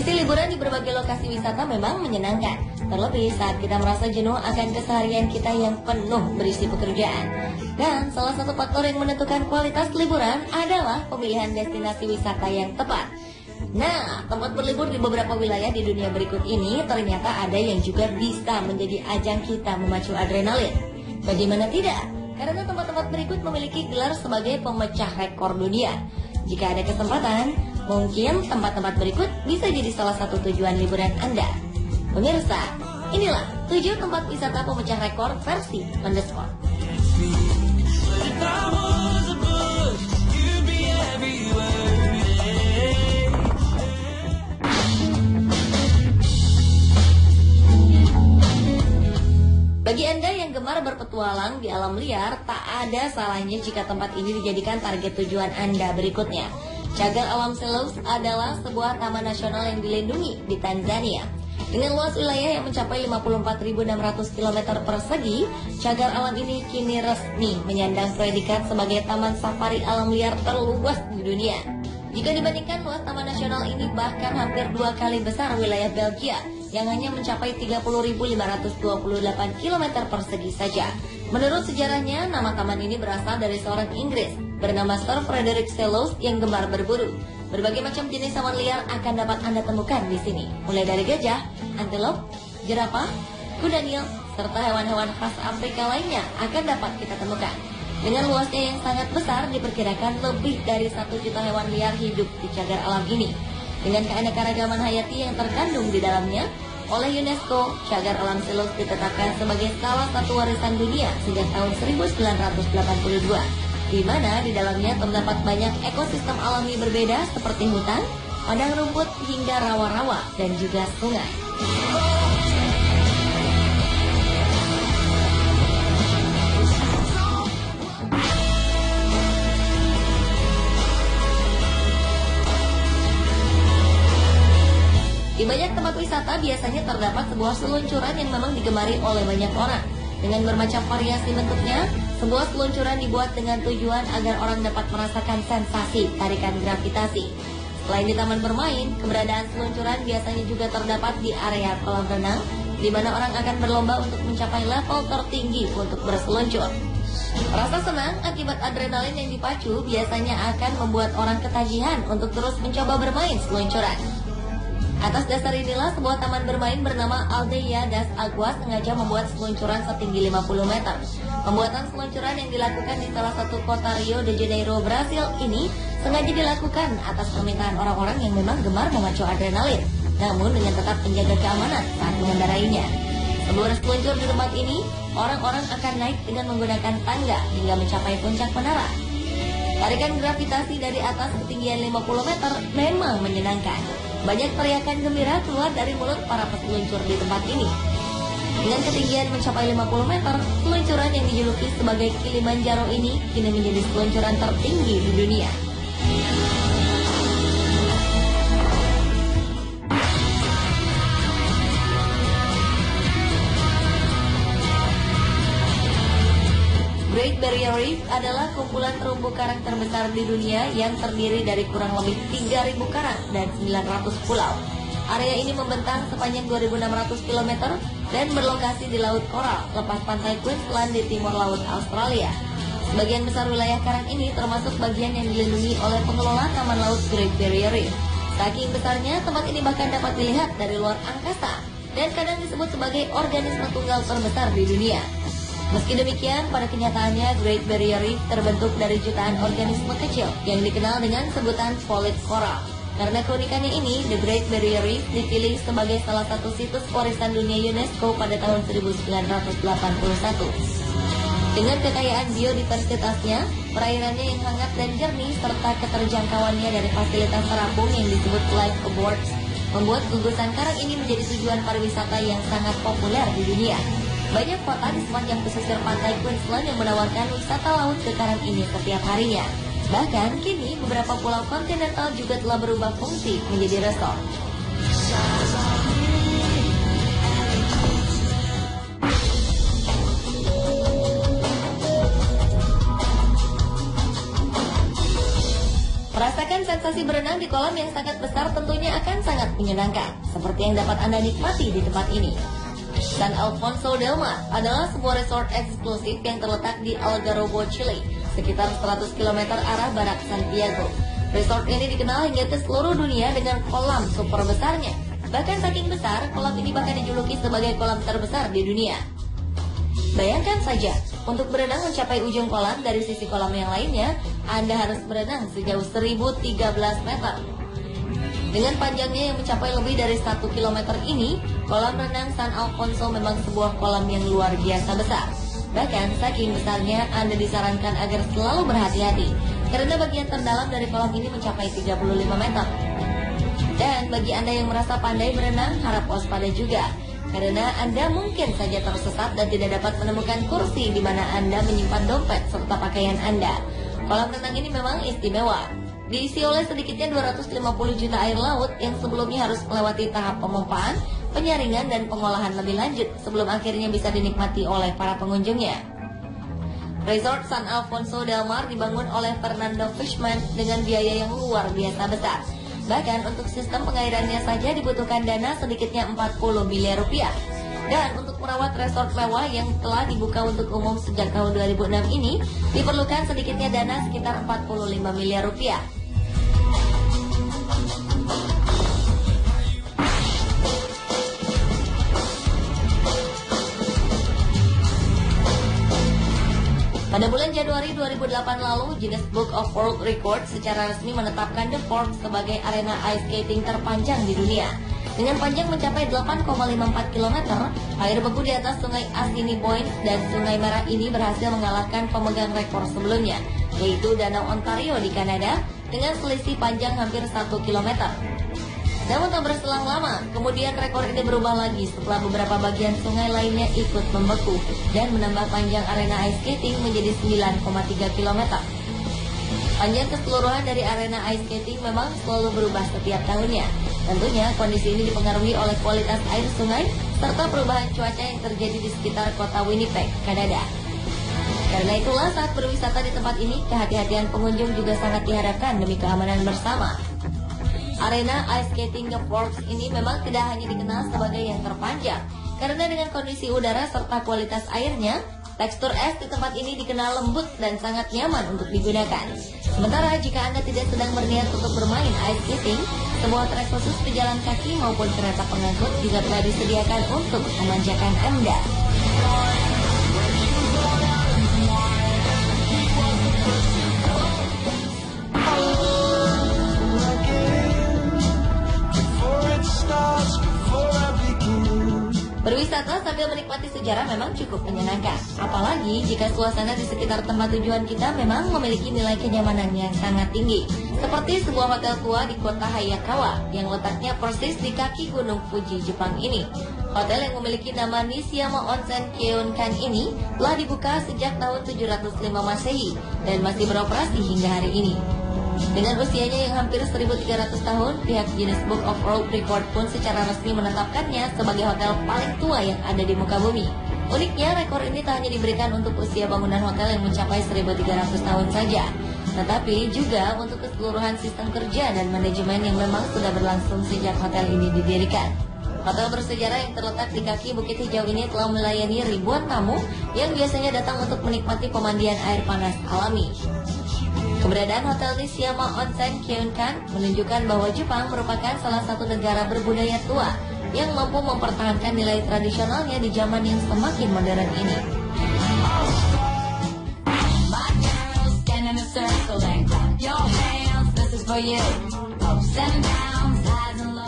Mengisi liburan di berbagai lokasi wisata memang menyenangkan. Terlebih saat kita merasa jenuh akan keseharian kita yang penuh berisi pekerjaan. Dan salah satu faktor yang menentukan kualitas liburan adalah pemilihan destinasi wisata yang tepat. Nah, tempat berlibur di beberapa wilayah di dunia berikut ini ternyata ada yang juga bisa menjadi ajang kita memacu adrenalin. Bagaimana tidak? Karena tempat-tempat berikut memiliki gelar sebagai pemecah rekor dunia. Jika ada kesempatan, mungkin tempat-tempat berikut bisa jadi salah satu tujuan liburan Anda. Pemirsa, inilah 7 tempat wisata pemecah rekor versi On The Spot. Bagi Anda yang gemar berpetualang di alam liar, tak ada salahnya jika tempat ini dijadikan target tujuan Anda berikutnya. Cagar Alam Selous adalah sebuah taman nasional yang dilindungi di Tanzania. Dengan luas wilayah yang mencapai 54.600 km persegi, cagar alam ini kini resmi menyandang predikat sebagai taman safari alam liar terluas di dunia. Jika dibandingkan luas taman nasional ini bahkan hampir 2 kali besar wilayah Belgia yang hanya mencapai 30.528 km persegi saja. Menurut sejarahnya, nama taman ini berasal dari seorang Inggris bernama Sir Frederick Selous yang gemar berburu. Berbagai macam jenis hewan liar akan dapat Anda temukan di sini, mulai dari gajah, antelop, jerapah, kuda nil, serta hewan-hewan khas Afrika lainnya akan dapat kita temukan. Dengan luasnya yang sangat besar, diperkirakan lebih dari 1 juta hewan liar hidup di cagar alam ini. Dengan keanekaragaman hayati yang terkandung di dalamnya, oleh UNESCO, cagar alam Selous ditetapkan sebagai salah satu warisan dunia sejak tahun 1982, di mana di dalamnya terdapat banyak ekosistem alami berbeda seperti hutan, padang rumput, hingga rawa-rawa dan juga sungai. Di banyak tempat wisata biasanya terdapat sebuah seluncuran yang memang digemari oleh banyak orang. Dengan bermacam variasi bentuknya, sebuah seluncuran dibuat dengan tujuan agar orang dapat merasakan sensasi tarikan gravitasi. Selain di taman bermain, keberadaan seluncuran biasanya juga terdapat di area kolam renang, di mana orang akan berlomba untuk mencapai level tertinggi untuk berseluncur. Rasa senang akibat adrenalin yang dipacu biasanya akan membuat orang ketagihan untuk terus mencoba bermain seluncuran. Atas dasar inilah sebuah taman bermain bernama Aldeia das Aguas sengaja membuat seluncuran setinggi 50 meter. Pembuatan seluncuran yang dilakukan di salah satu kota Rio de Janeiro, Brasil ini sengaja dilakukan atas permintaan orang-orang yang memang gemar memacu adrenalin, namun dengan tetap menjaga keamanan saat mengendarainya. Sebelum seluncur di tempat ini, orang-orang akan naik dengan menggunakan tangga hingga mencapai puncak menara. Tarikan gravitasi dari atas ketinggian 50 meter memang menyenangkan. Banyak teriakan gembira keluar dari mulut para peseluncur di tempat ini. Dengan ketinggian mencapai 50 meter, seluncuran yang dijuluki sebagai Kilimanjaro ini kini menjadi seluncuran tertinggi di dunia. Great Barrier Reef adalah kumpulan terumbu karang terbesar di dunia yang terdiri dari kurang lebih 3.000 karang dan 900 pulau. Area ini membentang sepanjang 2.600 km dan berlokasi di Laut Koral, lepas pantai Queensland di timur laut Australia. Sebagian besar wilayah karang ini termasuk bagian yang dilindungi oleh pengelola Taman Laut Great Barrier Reef. Saking besarnya, tempat ini bahkan dapat dilihat dari luar angkasa dan kadang disebut sebagai organisme tunggal terbesar di dunia. Meski demikian, pada kenyataannya Great Barrier Reef terbentuk dari jutaan organisme kecil yang dikenal dengan sebutan polip koral. Karena keunikannya ini, The Great Barrier Reef dipilih sebagai salah satu situs warisan dunia UNESCO pada tahun 1981. Dengan kekayaan biodiversitasnya, perairannya yang hangat dan jernih, serta keterjangkauannya dari fasilitas terapung yang disebut life aboards, membuat gugusan karang ini menjadi tujuan pariwisata yang sangat populer di dunia. Banyak kota di sepanjang pesisir pantai Queensland yang menawarkan wisata laut ke karang ini setiap harinya. Bahkan kini beberapa pulau kontinental juga telah berubah fungsi menjadi resort. Merasakan sensasi Sensasi berenang di kolam yang sangat besar tentunya akan sangat menyenangkan, seperti yang dapat Anda nikmati di tempat ini. San Alfonso del Mar adalah sebuah resort eksklusif yang terletak di Algarrobo, Chile, sekitar 100 km arah barat Santiago. Resort ini dikenal hingga ke seluruh dunia dengan kolam super besarnya. Bahkan saking besar, kolam ini bahkan dijuluki sebagai kolam terbesar di dunia. Bayangkan saja, untuk berenang mencapai ujung kolam dari sisi kolam yang lainnya, Anda harus berenang sejauh 1013 meter. Dengan panjangnya yang mencapai lebih dari 1 km ini, kolam renang San Alfonso memang sebuah kolam yang luar biasa besar. Bahkan saking besarnya, Anda disarankan agar selalu berhati-hati, karena bagian terdalam dari kolam ini mencapai 35 meter. Dan bagi Anda yang merasa pandai berenang, harap waspada juga, karena Anda mungkin saja tersesat dan tidak dapat menemukan kursi di mana Anda menyimpan dompet serta pakaian Anda. Kolam renang ini memang istimewa. Diisi oleh sedikitnya 250 juta air laut yang sebelumnya harus melewati tahap pemompaan, penyaringan, dan pengolahan lebih lanjut sebelum akhirnya bisa dinikmati oleh para pengunjungnya. Resort San Alfonso del Mar dibangun oleh Fernando Fishman dengan biaya yang luar biasa besar. Bahkan untuk sistem pengairannya saja dibutuhkan dana sedikitnya 40 miliar rupiah. Dan untuk merawat resort mewah yang telah dibuka untuk umum sejak tahun 2006 ini, diperlukan sedikitnya dana sekitar 45 miliar rupiah. Pada bulan Januari 2008 lalu, Guinness Book of World Records secara resmi menetapkan The Fork sebagai arena ice skating terpanjang di dunia. Dengan panjang mencapai 8,54 km, air beku di atas sungai Assiniboine dan Sungai Merah ini berhasil mengalahkan pemegang rekor sebelumnya, yaitu Danau Ontario di Kanada, dengan selisih panjang hampir 1 km. Namun tak berselang lama, kemudian rekor ini berubah lagi setelah beberapa bagian sungai lainnya ikut membeku dan menambah panjang arena ice skating menjadi 9,3 km. Panjang keseluruhan dari arena ice skating memang selalu berubah setiap tahunnya. Tentunya kondisi ini dipengaruhi oleh kualitas air sungai serta perubahan cuaca yang terjadi di sekitar kota Winnipeg, Kanada. Karena itulah saat berwisata di tempat ini, kehati-hatian pengunjung juga sangat diharapkan demi keamanan bersama. Arena ice skating The Forks ini memang tidak hanya dikenal sebagai yang terpanjang, karena dengan kondisi udara serta kualitas airnya, tekstur es di tempat ini dikenal lembut dan sangat nyaman untuk digunakan. Sementara jika Anda tidak sedang berniat untuk bermain ice skating, sebuah trek khusus pejalan kaki maupun kereta pengangkut juga telah disediakan untuk memanjakan Anda. Berwisata sambil menikmati sejarah memang cukup menyenangkan. Apalagi jika suasana di sekitar tempat tujuan kita memang memiliki nilai kenyamanan yang sangat tinggi. Seperti sebuah hotel tua di kota Hayakawa yang letaknya persis di kaki Gunung Fuji, Jepang ini. Hotel yang memiliki nama Nishiyama Onsen Kyounkan ini telah dibuka sejak tahun 705 Masehi dan masih beroperasi hingga hari ini. Dengan usianya yang hampir 1.300 tahun, pihak Guinness Book of World Record pun secara resmi menetapkannya sebagai hotel paling tua yang ada di muka bumi. Uniknya, rekor ini tak hanya diberikan untuk usia bangunan hotel yang mencapai 1.300 tahun saja, tetapi juga untuk keseluruhan sistem kerja dan manajemen yang memang sudah berlangsung sejak hotel ini didirikan. Hotel bersejarah yang terletak di kaki Bukit Hijau ini telah melayani ribuan tamu yang biasanya datang untuk menikmati pemandian air panas alami. Keberadaan Hotel Nishiyama Onsen Kyounkan menunjukkan bahwa Jepang merupakan salah satu negara berbudaya tua yang mampu mempertahankan nilai tradisionalnya di zaman yang semakin modern ini.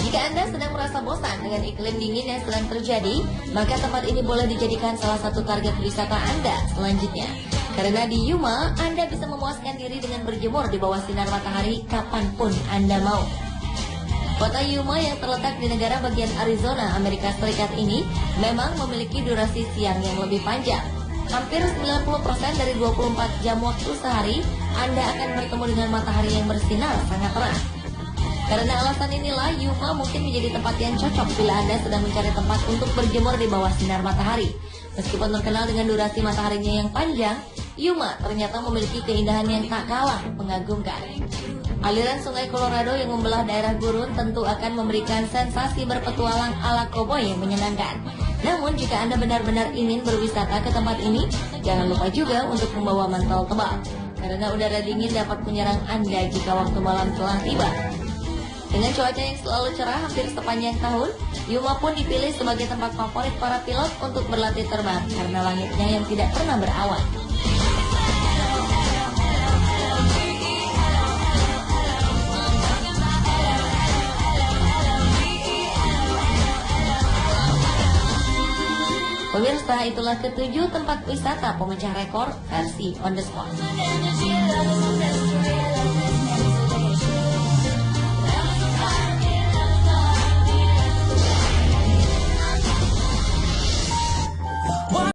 Jika Anda sedang merasa bosan dengan iklim dingin yang sedang terjadi, maka tempat ini boleh dijadikan salah satu target wisata Anda selanjutnya. Karena di Yuma, Anda bisa memuaskan diri dengan berjemur di bawah sinar matahari kapanpun Anda mau. Kota Yuma yang terletak di negara bagian Arizona, Amerika Serikat ini memang memiliki durasi siang yang lebih panjang. Hampir 90% dari 24 jam waktu sehari, Anda akan bertemu dengan matahari yang bersinar sangat terang. Karena alasan inilah, Yuma mungkin menjadi tempat yang cocok bila Anda sedang mencari tempat untuk berjemur di bawah sinar matahari. Meskipun terkenal dengan durasi mataharinya yang panjang, Yuma ternyata memiliki keindahan yang tak kalah mengagumkan. Aliran sungai Colorado yang membelah daerah gurun tentu akan memberikan sensasi berpetualang ala koboi yang menyenangkan. Namun jika Anda benar-benar ingin berwisata ke tempat ini, jangan lupa juga untuk membawa mantel tebal, karena udara dingin dapat menyerang Anda jika waktu malam telah tiba. Dengan cuaca yang selalu cerah hampir sepanjang tahun, Yuma pun dipilih sebagai tempat favorit para pilot untuk berlatih terbang karena langitnya yang tidak pernah berawan. Pemirsa, itulah ketujuh tempat wisata pemecah rekor versi On The Spot.